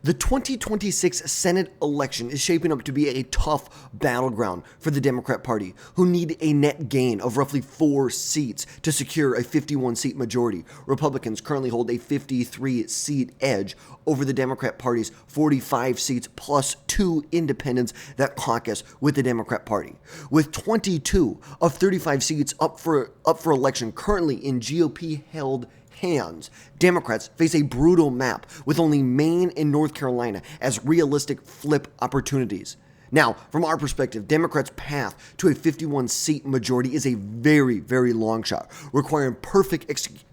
The 2026 Senate election is shaping up to be a tough battleground for the Democrat Party, who need a net gain of roughly 4 seats to secure a 51-seat majority. Republicans currently hold a 53-seat edge over the Democrat Party's 45 seats plus 2 independents that caucus with the Democrat Party. With 22 of 35 seats up for election currently in GOP-held hands, Democrats face a brutal map with only Maine and North Carolina as realistic flip opportunities. Now, from our perspective, Democrats' path to a 51-seat majority is a very, very long shot, requiring perfect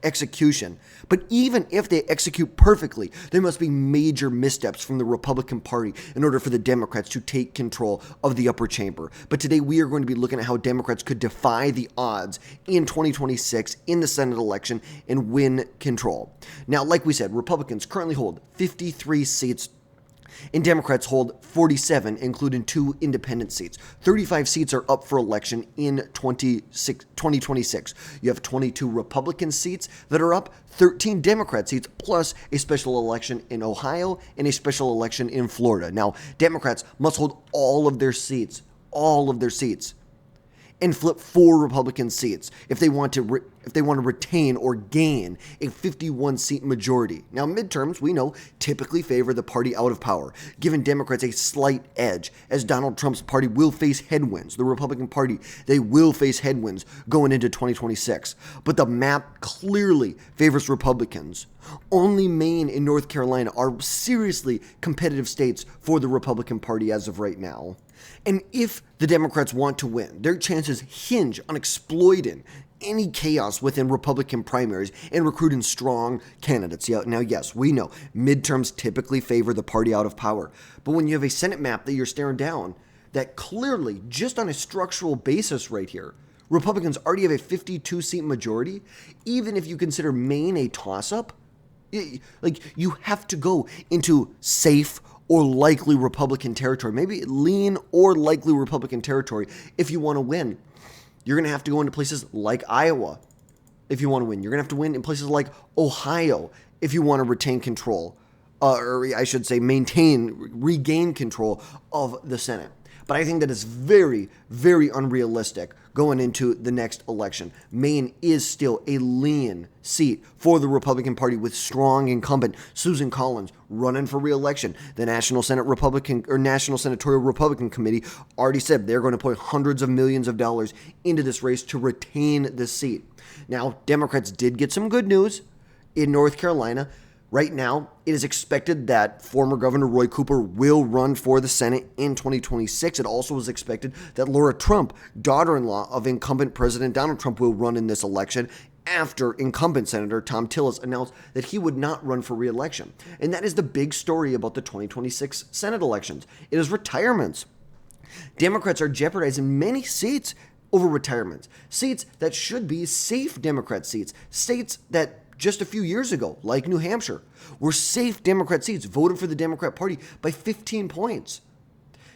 execution. But even if they execute perfectly, there must be major missteps from the Republican Party in order for the Democrats to take control of the upper chamber. But today we are going to be looking at how Democrats could defy the odds in 2026 in the Senate election and win control. Now, like we said, Republicans currently hold 53 seats and Democrats hold 47, including 2 independent seats. 35 seats are up for election in 2026. You have 22 Republican seats that are up, 13 Democrat seats, plus a special election in Ohio and a special election in Florida. Now, Democrats must hold all of their seats, and flip 4 Republican seats if they want to retain or gain a 51-seat majority. Now, midterms, we know, typically favor the party out of power, giving Democrats a slight edge, as Donald Trump's party will face headwinds. The Republican Party, they will face headwinds going into 2026. But the map clearly favors Republicans. Only Maine and North Carolina are seriously competitive states for the Republican Party as of right now. And if the Democrats want to win, their chances hinge on exploiting any chaos within Republican primaries and recruiting strong candidates. Now, yes, we know midterms typically favor the party out of power. But when you have a Senate map that you're staring down, that clearly, just on a structural basis right here, Republicans already have a 52-seat majority, even if you consider Maine a toss-up, you have to go into safe or likely Republican territory, maybe lean or likely Republican territory if you want to win. You're going to have to go into places like Iowa if you want to win. You're going to have to win in places like Ohio if you want to retain control, or I should say regain control of the Senate. But I think that is very, very unrealistic going into the next election. Maine is still a lean seat for the Republican Party with strong incumbent Susan Collins running for re-election. The National Senatorial Republican Committee already said they're going to put hundreds of millions of dollars into this race to retain this seat. Now, Democrats did get some good news in North Carolina. Right now, it is expected that former Governor Roy Cooper will run for the Senate in 2026. It also is expected that Laura Trump, daughter-in-law of incumbent President Donald Trump, will run in this election after incumbent Senator Thom Tillis announced that he would not run for re-election. And that is the big story about the 2026 Senate elections. It is retirements. Democrats are jeopardizing many seats over retirements, seats that should be safe Democrat seats, states that just a few years ago, like New Hampshire, were safe Democrat seats, voted for the Democrat Party by 15 points.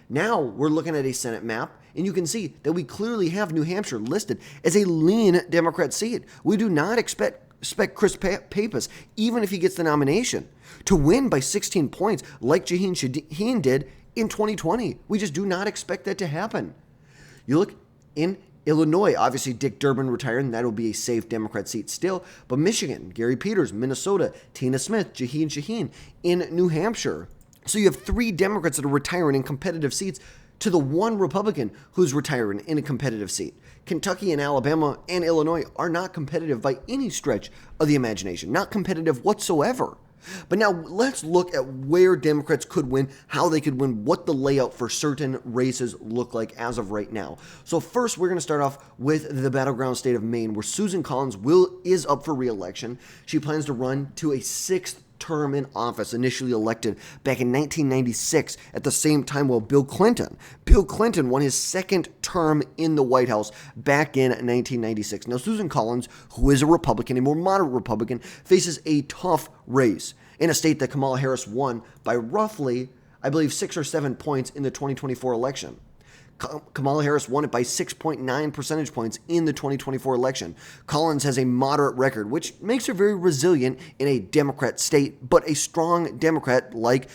Now we're looking at a Senate map, and you can see that we clearly have New Hampshire listed as a lean Democrat seat. We do not expect Chris Pappas, even if he gets the nomination, to win by 16 points like Jeanine Shaheen did in 2020. We just do not expect that to happen. You look in Illinois, obviously Dick Durbin retiring, that'll be a safe Democrat seat still. But Michigan, Gary Peters, Minnesota, Tina Smith, Jeanine Shaheen. In New Hampshire. So you have 3 Democrats that are retiring in competitive seats to the 1 Republican who's retiring in a competitive seat. Kentucky and Alabama and Illinois are not competitive by any stretch of the imagination, not competitive whatsoever. But now let's look at where Democrats could win, how they could win, what the layout for certain races look like as of right now. So first, we're going to start off with the battleground state of Maine, where Susan Collins is up for re-election. She plans to run to a 6th term in office, initially elected back in 1996 at the same time while Bill Clinton won his 2nd term in the White House back in 1996. Now, Susan Collins, who is a Republican, a more moderate Republican, faces a tough race in a state that Kamala Harris won by roughly, I believe, 6 or 7 points in the 2024 election. Kamala Harris won it by 6.9 percentage points in the 2024 election. Collins has a moderate record, which makes her very resilient in a Democrat state, but a strong Democrat like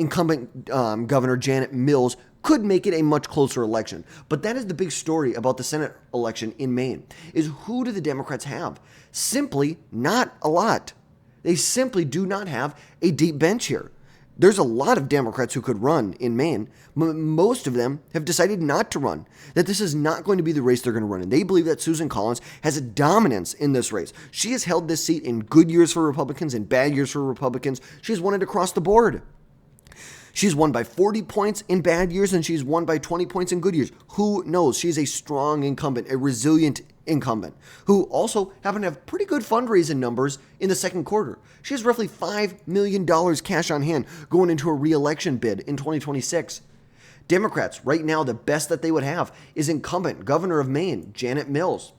incumbent Governor Janet Mills could make it a much closer election. But that is the big story about the Senate election in Maine, is who do the Democrats have? Simply not a lot. They simply do not have a deep bench here. There's a lot of Democrats who could run in Maine. Most of them have decided not to run, that this is not going to be the race they're going to run in. They believe that Susan Collins has a dominance in this race. She has held this seat in good years for Republicans and bad years for Republicans. She's won it across the board. She's won by 40 points in bad years, and she's won by 20 points in good years. Who knows? She's a strong incumbent, a resilient incumbent, who also happen to have pretty good fundraising numbers in the second quarter. She has roughly $5 million cash on hand going into a re-election bid in 2026. Democrats, right now, the best that they would have is incumbent governor of Maine, Janet Mills.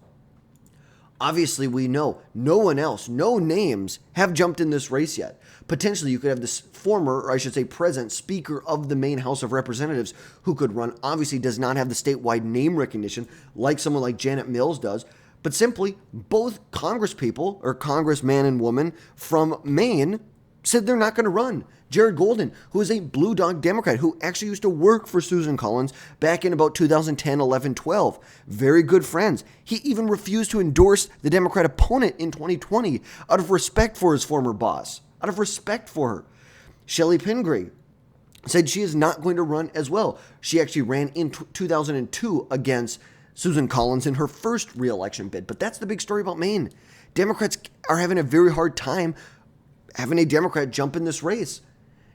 Obviously, we know no one else, no names have jumped in this race yet. Potentially, you could have this former, or I should say present, Speaker of the Maine House of Representatives who could run. Obviously, does not have the statewide name recognition like someone like Janet Mills does, but simply both congresspeople, or congressman and woman from Maine, said they're not going to run. Jared Golden, who is a Blue Dog Democrat, who actually used to work for Susan Collins back in about 2010, 11, 12. Very good friends. He even refused to endorse the Democrat opponent in 2020 out of respect for his former boss, out of respect for her. Shelley Pingree said she is not going to run as well. She actually ran in 2002 against Susan Collins in her first re-election bid. But that's the big story about Maine. Democrats are having a very hard time having a Democrat jump in this race.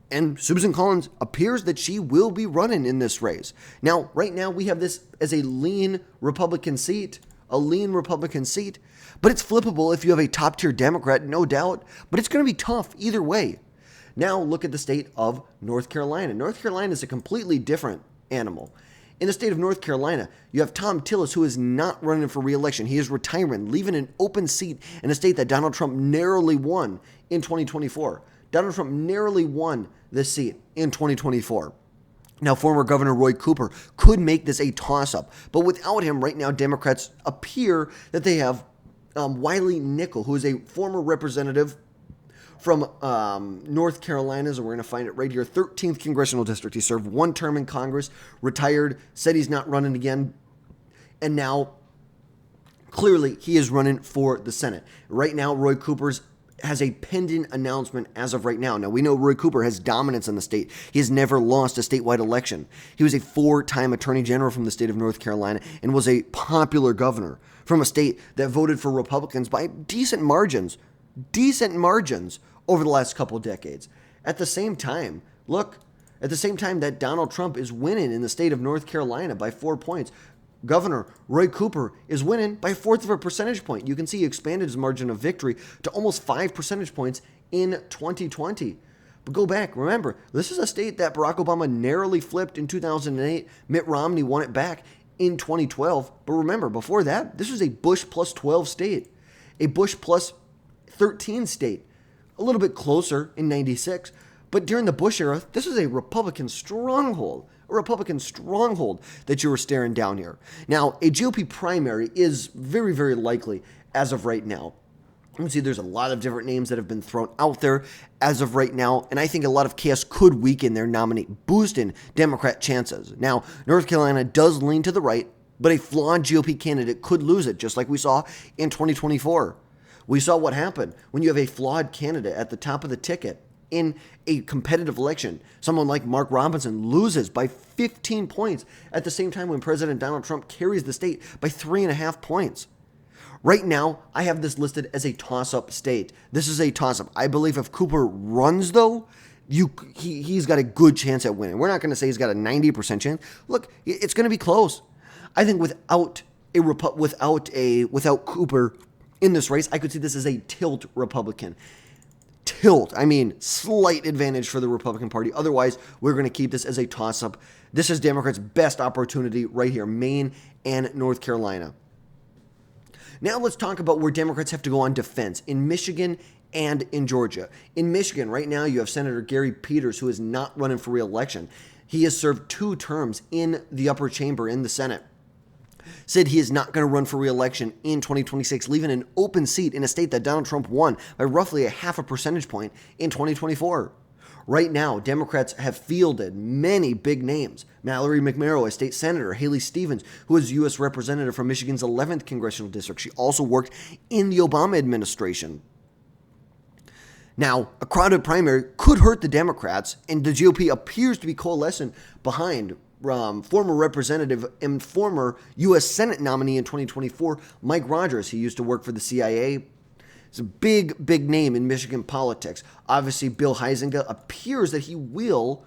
And Susan Collins appears that she will be running in this race. Now, right now, we have this as a lean Republican seat, but it's flippable if you have a top-tier Democrat, no doubt, but it's going to be tough either way. Now, look at the state of North Carolina. North Carolina is a completely different animal. In the state of North Carolina, you have Tom Tillis, who is not running for re-election. He is retiring, leaving an open seat in a state that Donald Trump narrowly won in 2024. Donald Trump narrowly won this seat in 2024. Now, former Governor Roy Cooper could make this a toss-up, but without him, right now, Democrats appear that they have Wiley Nickel, who is a former representative from North Carolina's, and we're going to find it right here, 13th Congressional District. He served one term in Congress, retired, said he's not running again, and now clearly he is running for the Senate. Right now, Roy Cooper's has a pending announcement as of right now. Now, we know Roy Cooper has dominance in the state. He has never lost a statewide election. He was a 4-time attorney general from the state of North Carolina and was a popular governor from a state that voted for Republicans by decent margins over the last couple decades. At the same time, that Donald Trump is winning in the state of North Carolina by 4 points, Governor Roy Cooper is winning by 1/4 of a percentage point. You can see he expanded his margin of victory to almost 5 percentage points in 2020. But go back, remember, this is a state that Barack Obama narrowly flipped in 2008. Mitt Romney won it back in 2012. But remember, before that, this was a Bush plus 12 state, a Bush plus 13 state, a little bit closer in 96. But during the Bush era, this was a Republican stronghold that you were staring down here. Now, a GOP primary is very, very likely as of right now. You can see there's a lot of different names that have been thrown out there as of right now, and I think a lot of chaos could weaken their nominee, boosting Democrat chances. Now, North Carolina does lean to the right, but a flawed GOP candidate could lose it, just like we saw in 2024. We saw what happened when you have a flawed candidate at the top of the ticket in a competitive election. Someone like Mark Robinson loses by 15 points at the same time when President Donald Trump carries the state by 3.5 points. Right now, I have this listed as a toss-up state. This is a toss-up. I believe if Cooper runs, though, he's got a good chance at winning. We're not going to say he's got a 90% chance. Look, it's going to be close. I think without Cooper in this race, I could see this as a tilt Republican. Slight advantage for the Republican Party. Otherwise, we're going to keep this as a toss-up. This is Democrats' best opportunity right here, Maine and North Carolina. Now let's talk about where Democrats have to go on defense in Michigan and in Georgia. In Michigan, right now, you have Senator Gary Peters, who is not running for re-election. He has served 2 terms in the upper chamber in the Senate. Said he is not going to run for re-election in 2026, leaving an open seat in a state that Donald Trump won by roughly 0.5 percentage point in 2024. Right now, Democrats have fielded many big names. Mallory McMerrow, a state senator, Haley Stevens, who is U.S. representative from Michigan's 11th congressional district. She also worked in the Obama administration. Now, a crowded primary could hurt the Democrats, and the GOP appears to be coalescing behind former representative and former U.S. Senate nominee in 2024, Mike Rogers. He used to work for the CIA. He's a big name in Michigan politics. Obviously, Bill Huizenga appears that he will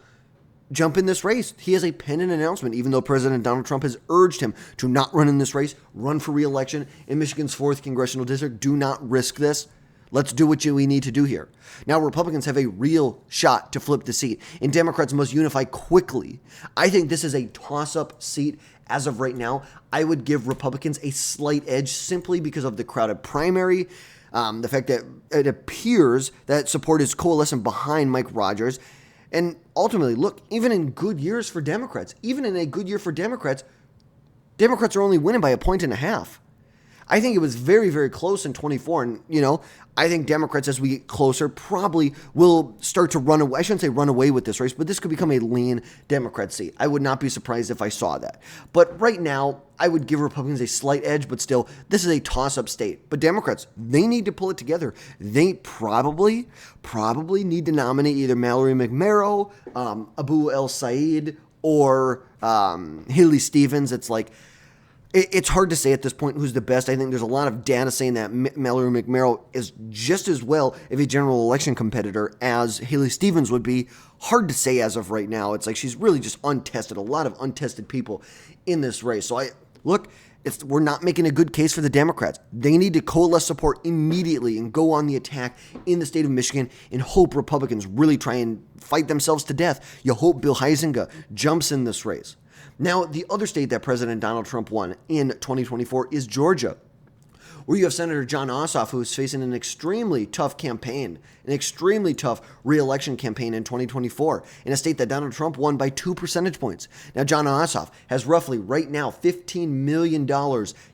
jump in this race. He has a pending announcement, even though President Donald Trump has urged him to not run in this race, run for re-election in Michigan's 4th congressional district. Do not risk this. Let's do what we need to do here. Now, Republicans have a real shot to flip the seat, and Democrats must unify quickly. I think this is a toss-up seat as of right now. I would give Republicans a slight edge simply because of the crowded primary, the fact that it appears that support is coalescing behind Mike Rogers, and ultimately, look, even in good years for Democrats, Democrats are only winning by 1.5 points. I think it was very, very close in 24. And, I think Democrats, as we get closer, probably will start to run away. I shouldn't say run away with this race, but this could become a lean Democrat seat. I would not be surprised if I saw that. But right now, I would give Republicans a slight edge, but still, this is a toss-up state. But Democrats, they need to pull it together. They probably need to nominate either Mallory McMerrow, Abu El Said, or Haley Stevens. It's hard to say at this point who's the best. I think there's a lot of data saying that Mallory McMerrow is just as well of a general election competitor as Haley Stevens would be. Hard to say as of right now. It's like she's really just untested. A lot of untested people in this race. So we're not making a good case for the Democrats. They need to coalesce support immediately and go on the attack in the state of Michigan and hope Republicans really try and fight themselves to death. You hope Bill Huizenga jumps in this race. Now, the other state that President Donald Trump won in 2024 is Georgia, where you have Senator Jon Ossoff, who is facing an extremely tough campaign, an extremely tough re-election campaign in 2024, in a state that Donald Trump won by 2 percentage points. Now, Jon Ossoff has roughly right now $15 million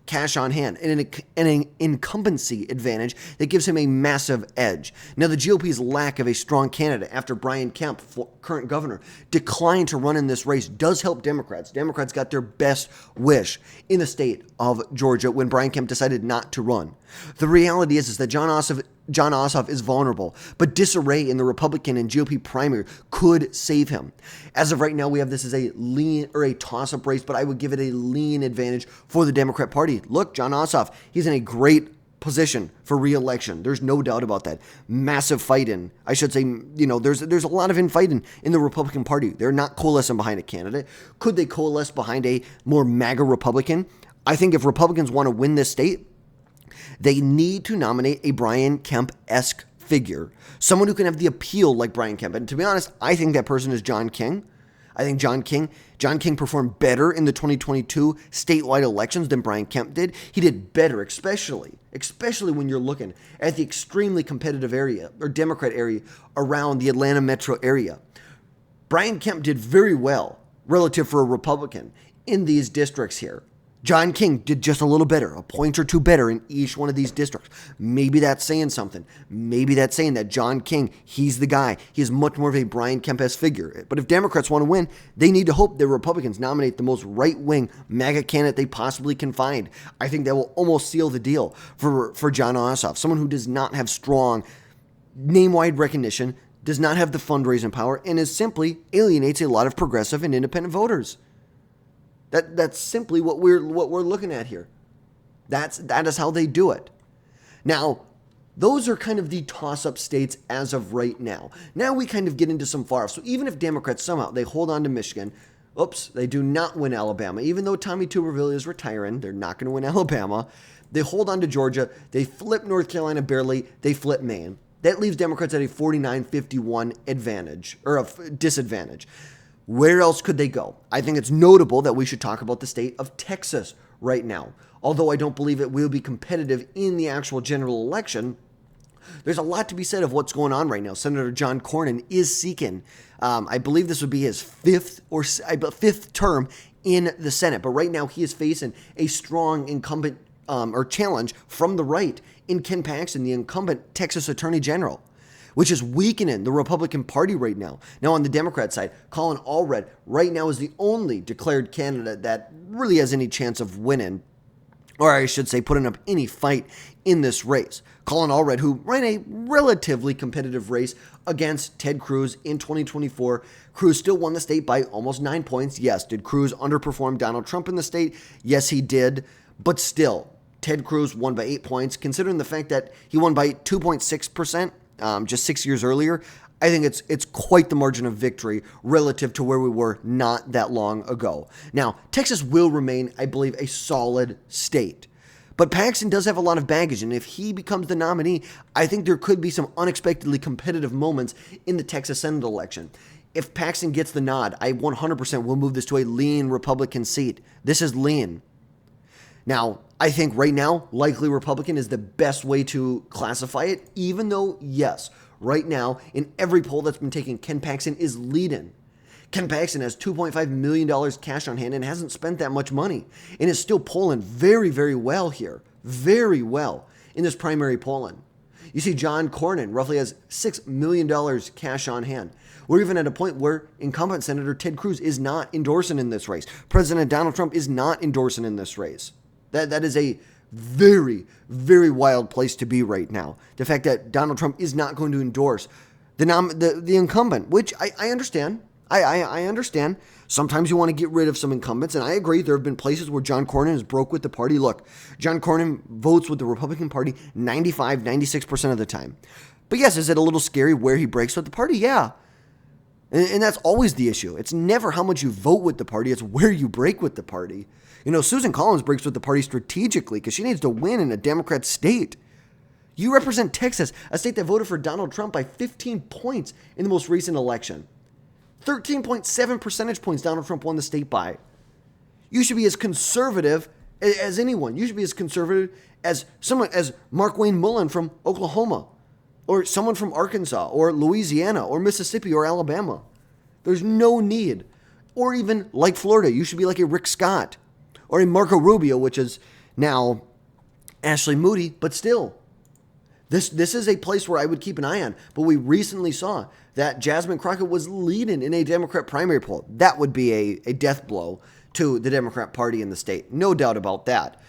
cash on hand and an incumbency advantage that gives him a massive edge. Now, the GOP's lack of a strong candidate after Brian Kemp, current governor, declined to run in this race does help Democrats. Democrats got their best wish in the state of Georgia when Brian Kemp decided not to run. The reality is that Jon Ossoff is vulnerable, but disarray in the Republican and GOP primary could save him. As of right now, we have this as a lean or a toss-up race, but I would give it a lean advantage for the Democrat Party. Look, Jon Ossoff, he's in a great position for re-election. There's no doubt about that. Massive fight-in. I should say, there's a lot of infighting in the Republican Party. They're not coalescing behind a candidate. Could they coalesce behind a more MAGA Republican? I think if Republicans want to win this state, they need to nominate a Brian Kemp-esque figure, someone who can have the appeal like Brian Kemp. And to be honest, I think that person is John King. I think John King performed better in the 2022 statewide elections than Brian Kemp did. He did better, especially when you're looking at the extremely competitive area or Democrat area around the Atlanta metro area. Brian Kemp did very well relative for a Republican in these districts here. John King did just a little better, a point or two better in each one of these districts. Maybe that's saying something. Maybe that's saying that John King, he's the guy. He is much more of a Brian Kemp-esque figure. But if Democrats want to win, they need to hope that Republicans nominate the most right-wing MAGA candidate they possibly can find. I think that will almost seal the deal for Jon Ossoff, someone who does not have strong name-wide recognition, does not have the fundraising power, and is simply alienates a lot of progressive and independent voters. That's simply what we're looking at here. That is how they do it. Now, those are kind of the toss-up states as of right now. Now we kind of get into some far. So even if Democrats somehow they hold on to Michigan, they do not win Alabama. Even though Tommy Tuberville is retiring, they're not going to win Alabama. They hold on to Georgia. They flip North Carolina barely. They flip Maine. That leaves Democrats at a 49-51 advantage or a disadvantage. Where else could they go? I think it's notable that we should talk about the state of Texas right now. Although I don't believe it will be competitive in the actual general election, there's a lot to be said of what's going on right now. Senator John Cornyn is seeking, I believe this would be his fifth term in the Senate. But right now he is facing a strong incumbent or challenge from the right in Ken Paxton, the incumbent Texas Attorney General. which is weakening the Republican Party right now. Now, on the Democrat side, Colin Allred right now is the only declared candidate that really has any chance of winning, or I should say putting up any fight in this race. Colin Allred, who ran a relatively competitive race against Ted Cruz in 2024. Cruz still won the state by almost 9 points. Yes, did Cruz underperform Donald Trump in the state? Yes, he did. But still, Ted Cruz won by 8 points. Considering the fact that he won by 2.6% just 6 years earlier, I think it's quite the margin of victory relative to where we were not that long ago. Now, Texas will remain, I believe, a solid state. But Paxton does have a lot of baggage, and if he becomes the nominee, I think there could be some unexpectedly competitive moments in the Texas Senate election. If Paxton gets the nod, I 100% will move this to a lean Republican seat. This is lean. Now, I think right now, likely Republican is the best way to classify it, even though, yes, right now, in every poll that's been taken, Ken Paxton is leading. Ken Paxton has $2.5 million cash on hand and hasn't spent that much money and is still polling very, very well here. Very well in this primary polling. You see John Cornyn roughly has $6 million cash on hand. We're even at a point where incumbent Senator Ted Cruz is not endorsing in this race. President Donald Trump is not endorsing in this race. That is a very, very wild place to be right now. The fact that Donald Trump is not going to endorse the incumbent, which I understand. I understand. Sometimes you want to get rid of some incumbents, and I agree. There have been places where John Cornyn has broke with the party. Look, John Cornyn votes with the Republican Party 95, 96% of the time. But yes, is it a little scary where he breaks with the party? Yeah. And that's always the issue. It's never how much you vote with the party. It's where you break with the party. You know, Susan Collins breaks with the party strategically because she needs to win in a Democrat state. You represent Texas, a state that voted for Donald Trump by 15 points in the most recent election. 13.7 percentage points Donald Trump won the state by. You should be as conservative as anyone. You should be as conservative as someone as Markwayne Mullin from Oklahoma, or someone from Arkansas, or Louisiana, or Mississippi, or Alabama. There's no need. Or even like Florida, you should be like a Rick Scott, or a Marco Rubio, which is now Ashley Moody, but still. This is a place where I would keep an eye on. But we recently saw that Jasmine Crockett was leading in a Democrat primary poll. That would be a death blow to the Democrat Party in the state. No doubt about that.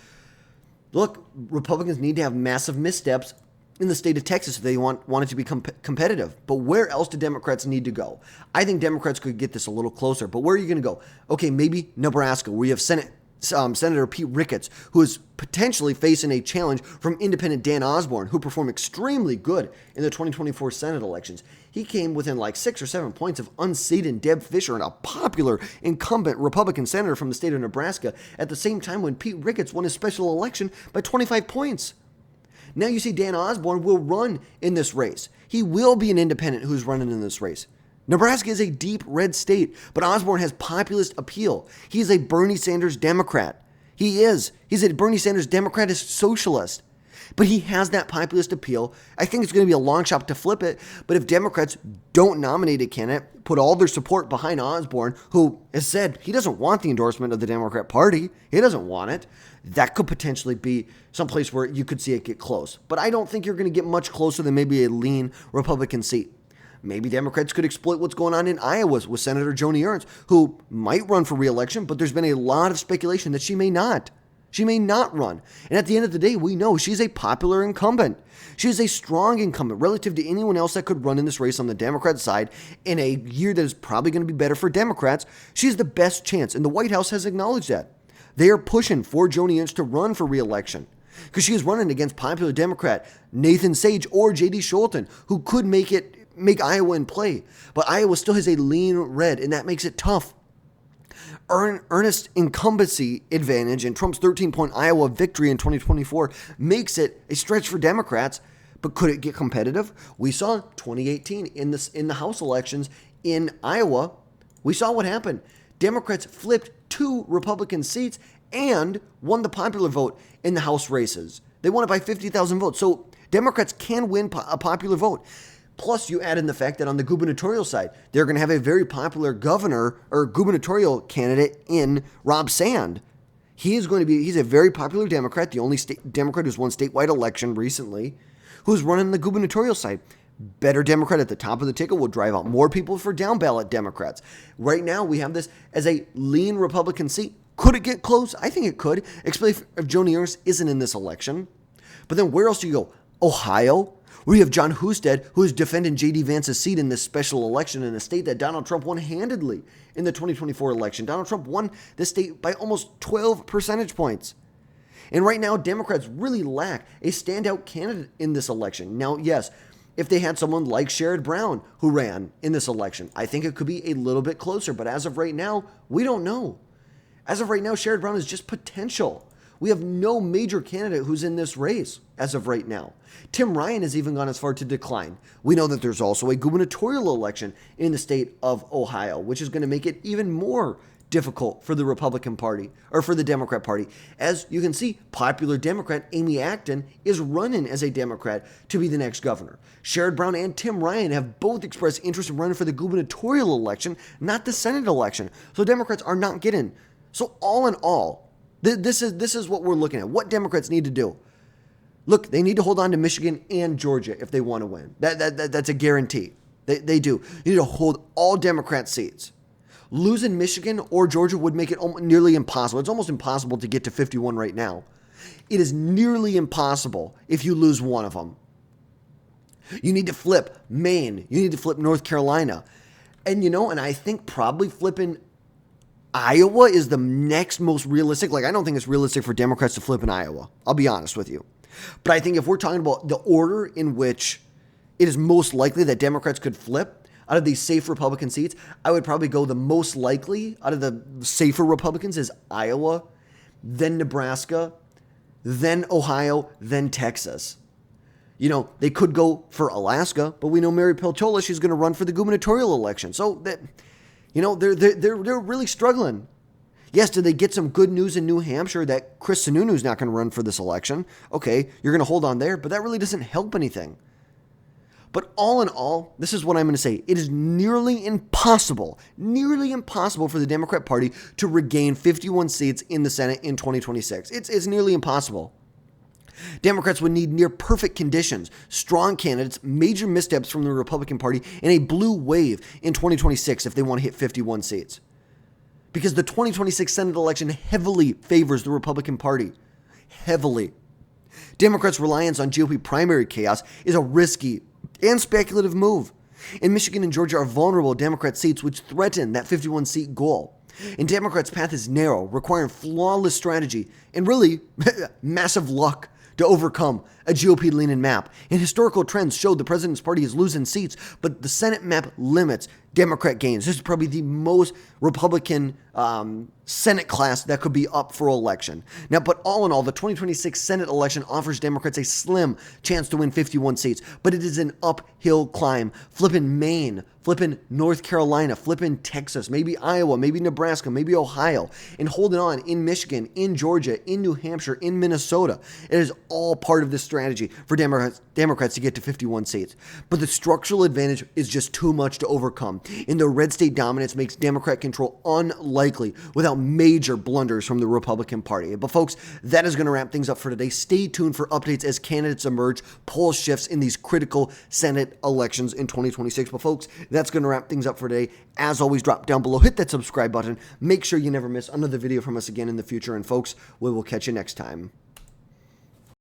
Look, Republicans need to have massive missteps in the state of Texas if they want it to become competitive. But where else do Democrats need to go? I think Democrats could get this a little closer. But where are you going to go? Okay, maybe Nebraska, where you have Senator Pete Ricketts, who is potentially facing a challenge from independent Dan Osborne, who performed extremely good in the 2024 Senate elections. He came within like 6 or 7 points of unseated Deb Fischer, and a popular incumbent Republican senator from the state of Nebraska, at the same time when Pete Ricketts won his special election by 25 points. Now you see Dan Osborne will run in this race. He will be an independent who's running in this race. Nebraska is a deep red state, but Osborne has populist appeal. He is a Bernie Sanders Democrat. He is. He's a Bernie Sanders Democrat socialist. But he has that populist appeal. I think it's going to be a long shot to flip it. But if Democrats don't nominate a candidate, put all their support behind Osborne, who has said he doesn't want the endorsement of the Democrat Party, he doesn't want it, that could potentially be someplace where you could see it get close. But I don't think you're going to get much closer than maybe a lean Republican seat. Maybe Democrats could exploit what's going on in Iowa with Senator Joni Ernst, who might run for re-election, but there's been a lot of speculation that she may not. She may not run. And at the end of the day, we know she's a popular incumbent. She is a strong incumbent relative to anyone else that could run in this race on the Democrat side in a year that is probably going to be better for Democrats. She's the best chance, and the White House has acknowledged that. They are pushing for Joni Ernst to run for re-election because she is running against popular Democrat Nathan Sage or J.D. Scholten, who could make Iowa in play. But Iowa still has a lean red, and that makes it tough. Ernest's incumbency advantage and Trump's 13-point Iowa victory in 2024 makes it a stretch for Democrats. But could it get competitive? We saw 2018 in the House elections in Iowa. We saw what happened. Democrats flipped 2 Republican seats and won the popular vote in the House races. They won it by 50,000 votes. So Democrats can win a popular vote. Plus, you add in the fact that on the gubernatorial side, they're going to have a very popular governor or gubernatorial candidate in Rob Sand. He's a very popular Democrat, the only Democrat who's won statewide election recently, who's running the gubernatorial side. Better Democrat at the top of the ticket will drive out more people for down ballot Democrats. Right now, we have this as a lean Republican seat. Could it get close? I think it could, especially if Joni Ernst isn't in this election. But then where else do you go? Ohio, where you have John Husted, who is defending J.D. Vance's seat in this special election in a state that Donald Trump won handedly in the 2024 election. Donald Trump won this state by almost 12 percentage points. And right now, Democrats really lack a standout candidate in this election. Now, yes, if they had someone like Sherrod Brown who ran in this election, I think it could be a little bit closer. But as of right now, we don't know. As of right now, Sherrod Brown is just potential. We have no major candidate who's in this race as of right now. Tim Ryan has even gone as far to decline. We know that there's also a gubernatorial election in the state of Ohio, which is going to make it even more difficult for the Republican Party, or for the Democrat Party. As you can see, popular Democrat Amy Acton is running as a Democrat to be the next governor. Sherrod Brown and Tim Ryan have both expressed interest in running for the gubernatorial election, not the Senate election. So Democrats are not getting. So all in all, this is what we're looking at. What Democrats need to do. Look, they need to hold on to Michigan and Georgia if they want to win. That's a guarantee. They do. You need to hold all Democrat seats. Losing Michigan or Georgia would make it nearly impossible. It's almost impossible to get to 51 right now. It is nearly impossible if you lose one of them. You need to flip Maine. You need to flip North Carolina. And I think probably flipping Iowa is the next most realistic. I don't think it's realistic for Democrats to flip in Iowa. I'll be honest with you. But I think if we're talking about the order in which it is most likely that Democrats could flip out of these safe Republican seats, I would probably go the most likely out of the safer Republicans is Iowa, then Nebraska, then Ohio, then Texas. They could go for Alaska, but we know Mary Peltola, she's going to run for the gubernatorial election. So that, they're really struggling. Yes, did they get some good news in New Hampshire that Chris Sununu's not going to run for this election? Okay, you're going to hold on there, but that really doesn't help anything. But all in all, this is what I'm going to say. It is nearly impossible for the Democrat Party to regain 51 seats in the Senate in 2026. It's nearly impossible. Democrats would need near perfect conditions, strong candidates, major missteps from the Republican Party, and a blue wave in 2026 if they want to hit 51 seats. Because the 2026 Senate election heavily favors the Republican Party. Heavily. Democrats' reliance on GOP primary chaos is a risky and speculative move. And Michigan and Georgia are vulnerable Democrat seats which threaten that 51-seat goal. And Democrats' path is narrow, requiring flawless strategy and really massive luck to overcome a GOP-leaning map. And historical trends showed the president's party is losing seats, but the Senate map limits Democrat gains. This is probably the most Republican Senate class that could be up for election. Now, but all in all, the 2026 Senate election offers Democrats a slim chance to win 51 seats, but it is an uphill climb. Flipping Maine, flipping North Carolina, flipping Texas, maybe Iowa, maybe Nebraska, maybe Ohio, and holding on in Michigan, in Georgia, in New Hampshire, in Minnesota. It is all part of this strategy for Democrats to get to 51 seats. But the structural advantage is just too much to overcome, and the red state dominance makes Democrat control unlikely without major blunders from the Republican Party. But folks, that is going to wrap things up for today. Stay tuned for updates as candidates emerge, poll shifts in these critical Senate elections in 2026. But folks, that's going to wrap things up for today. As always, drop down below, hit that subscribe button. Make sure you never miss another video from us again in the future. And folks, we will catch you next time.